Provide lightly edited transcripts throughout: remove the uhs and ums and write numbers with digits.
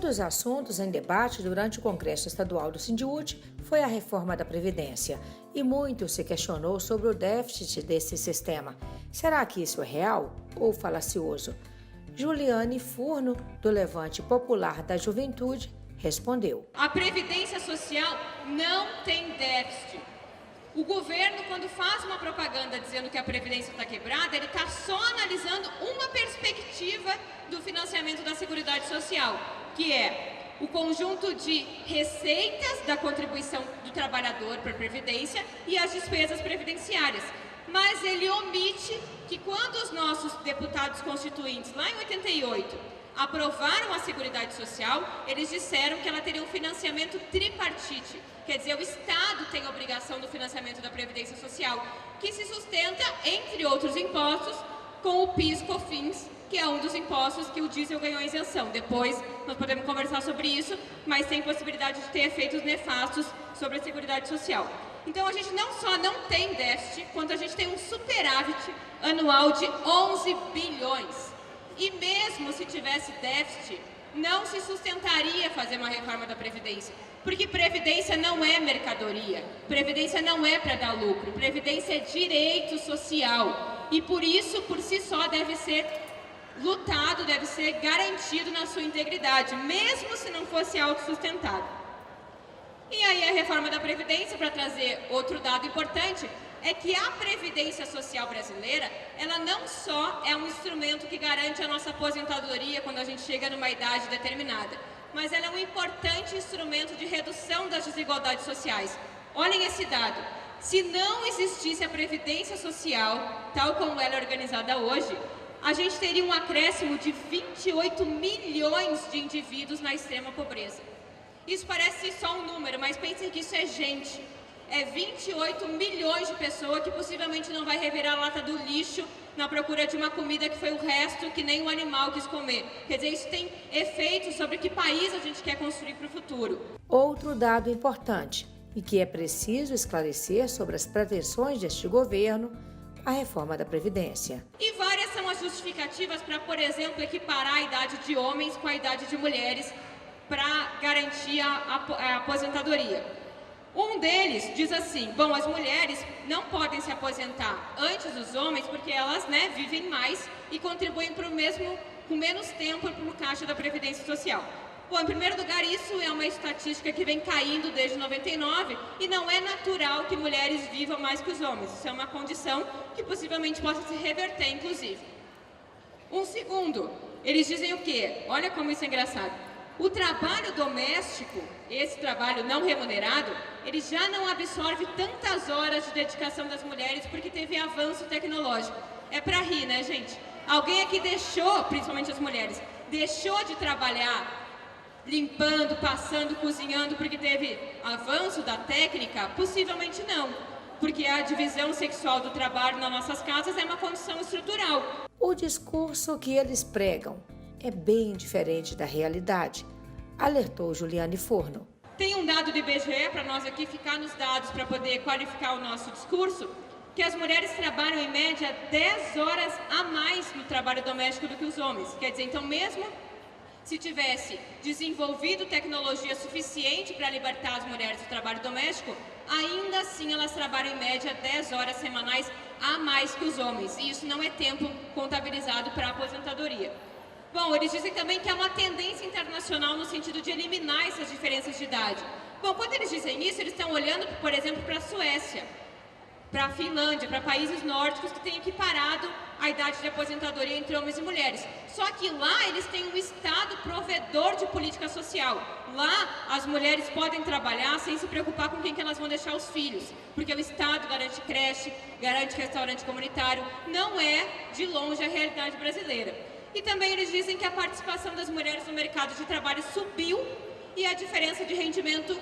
dos assuntos em debate durante o Congresso Estadual do Sindiúti foi a reforma da Previdência e muito se questionou sobre o déficit desse sistema. Será que isso é real ou falacioso? Juliane Furno, do Levante Popular da Juventude, respondeu. A Previdência Social não tem déficit. O governo, quando faz uma propaganda dizendo que a Previdência está quebrada, ele está só analisando uma perspectiva do financiamento da Seguridade Social, que é o conjunto de receitas da contribuição do trabalhador para a Previdência e as despesas previdenciárias. Mas ele omite que quando os nossos deputados constituintes, lá em 88, aprovaram a Seguridade Social, eles disseram que ela teria um financiamento tripartite. Quer dizer, o Estado tem a obrigação do financiamento da Previdência Social, que se sustenta, entre outros impostos, com o PIS/COFINS, que é um dos impostos que o diesel ganhou isenção. Depois nós podemos conversar sobre isso, mas tem possibilidade de ter efeitos nefastos sobre a Seguridade Social. Então a gente não só não tem déficit, quanto a gente tem um superávit anual de 11 bilhões. E mesmo se tivesse déficit, não se sustentaria fazer uma reforma da Previdência, porque Previdência não é mercadoria, Previdência não é para dar lucro, Previdência é direito social e por isso, por si só, deve ser lutado, deve ser garantido na sua integridade, mesmo se não fosse autossustentado. E aí a reforma da Previdência, para trazer outro dado importante, é que a Previdência Social brasileira, ela não só é um instrumento que garante a nossa aposentadoria quando a gente chega numa idade determinada, mas ela é um importante instrumento de redução das desigualdades sociais. Olhem esse dado. Se não existisse a Previdência Social, tal como ela é organizada hoje, a gente teria um acréscimo de 28 milhões de indivíduos na extrema pobreza. Isso parece só um número, mas pensem que isso é gente. É 28 milhões de pessoas que possivelmente não vai revirar a lata do lixo na procura de uma comida que foi o resto que nem o animal quis comer. Quer dizer, isso tem efeitos sobre que país a gente quer construir para o futuro. Outro dado importante e que é preciso esclarecer sobre as pretensões deste governo, a reforma da Previdência. E várias são as justificativas para, por exemplo, equiparar a idade de homens com a idade de mulheres para garantir a aposentadoria. Um deles diz assim, bom, as mulheres não podem se aposentar antes dos homens porque elas, vivem mais e contribuem com menos tempo para o caixa da Previdência Social. Bom, em primeiro lugar, isso é uma estatística que vem caindo desde 99 e não é natural que mulheres vivam mais que os homens. Isso é uma condição que possivelmente possa se reverter, inclusive. Um segundo, eles dizem o quê? Olha como isso é engraçado. O trabalho doméstico, esse trabalho não remunerado, ele já não absorve tantas horas de dedicação das mulheres porque teve avanço tecnológico. É para rir, né, gente? Alguém aqui deixou, principalmente as mulheres, deixou de trabalhar limpando, passando, cozinhando porque teve avanço da técnica? Possivelmente não, porque a divisão sexual do trabalho nas nossas casas é uma condição estrutural. O discurso que eles pregam é bem diferente da realidade, alertou Juliane Furno. Tem um dado do IBGE para nós aqui ficar nos dados para poder qualificar o nosso discurso, que as mulheres trabalham em média 10 horas a mais no trabalho doméstico do que os homens. Quer dizer, então mesmo se tivesse desenvolvido tecnologia suficiente para libertar as mulheres do trabalho doméstico, ainda assim elas trabalham em média 10 horas semanais a mais que os homens. E isso não é tempo contabilizado para a aposentadoria. Bom, eles dizem também que há uma tendência internacional no sentido de eliminar essas diferenças de idade. Bom, quando eles dizem isso, eles estão olhando, por exemplo, para a Suécia, para a Finlândia, para países nórdicos que têm equiparado a idade de aposentadoria entre homens e mulheres. Só que lá eles têm um Estado provedor de política social. Lá as mulheres podem trabalhar sem se preocupar com quem que elas vão deixar os filhos, porque o Estado garante creche, garante restaurante comunitário. Não é, de longe, a realidade brasileira. E também eles dizem que a participação das mulheres no mercado de trabalho subiu e a diferença de rendimento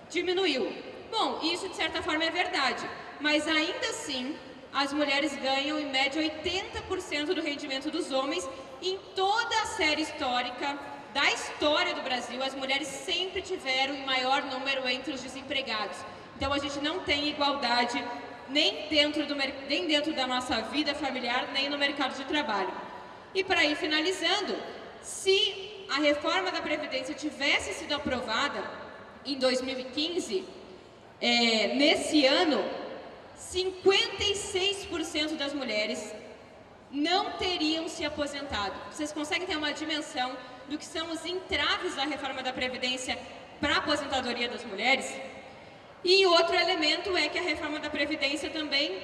diminuiu. Bom, isso de certa forma é verdade, mas ainda assim as mulheres ganham em média 80% do rendimento dos homens. Em toda a série histórica da história do Brasil, as mulheres sempre tiveram em maior número entre os desempregados. Então a gente não tem igualdade nem dentro da nossa vida familiar, nem no mercado de trabalho. E para ir finalizando, se a reforma da Previdência tivesse sido aprovada em 2015, nesse ano, 56% das mulheres não teriam se aposentado. Vocês conseguem ter uma dimensão do que são os entraves da reforma da Previdência para a aposentadoria das mulheres? E outro elemento é que a reforma da Previdência também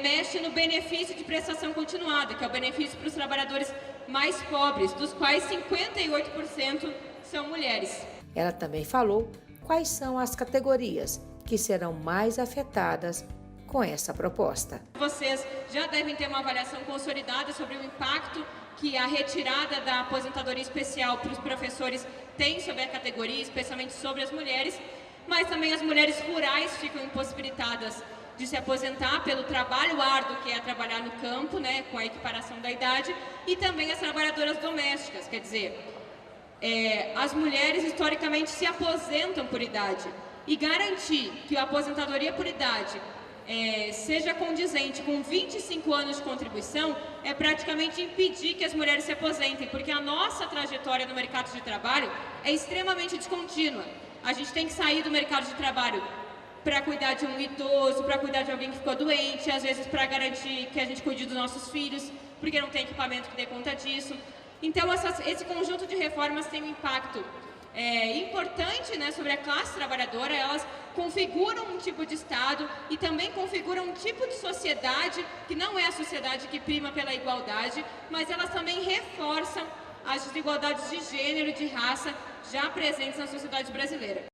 mexe no benefício de prestação continuada, que é o benefício para os trabalhadores mais pobres, dos quais 58% são mulheres. Ela também falou quais são as categorias que serão mais afetadas com essa proposta. Vocês já devem ter uma avaliação consolidada sobre o impacto que a retirada da aposentadoria especial para os professores tem sobre a categoria, especialmente sobre as mulheres, mas também as mulheres rurais ficam impossibilitadas de se aposentar pelo trabalho árduo que é trabalhar no campo, né, com a equiparação da idade, e também as trabalhadoras domésticas, quer dizer, as mulheres historicamente se aposentam por idade, e garantir que a aposentadoria por idade seja condizente com 25 anos de contribuição é praticamente impedir que as mulheres se aposentem, porque a nossa trajetória no mercado de trabalho é extremamente descontínua. A gente tem que sair do mercado de trabalho para cuidar de um idoso, para cuidar de alguém que ficou doente, às vezes para garantir que a gente cuide dos nossos filhos, porque não tem equipamento que dê conta disso. Então, esse conjunto de reformas tem um impacto importante, né, sobre a classe trabalhadora. Elas configuram um tipo de Estado e também configuram um tipo de sociedade que não é a sociedade que prima pela igualdade, mas elas também reforçam as desigualdades de gênero e de raça já presentes na sociedade brasileira.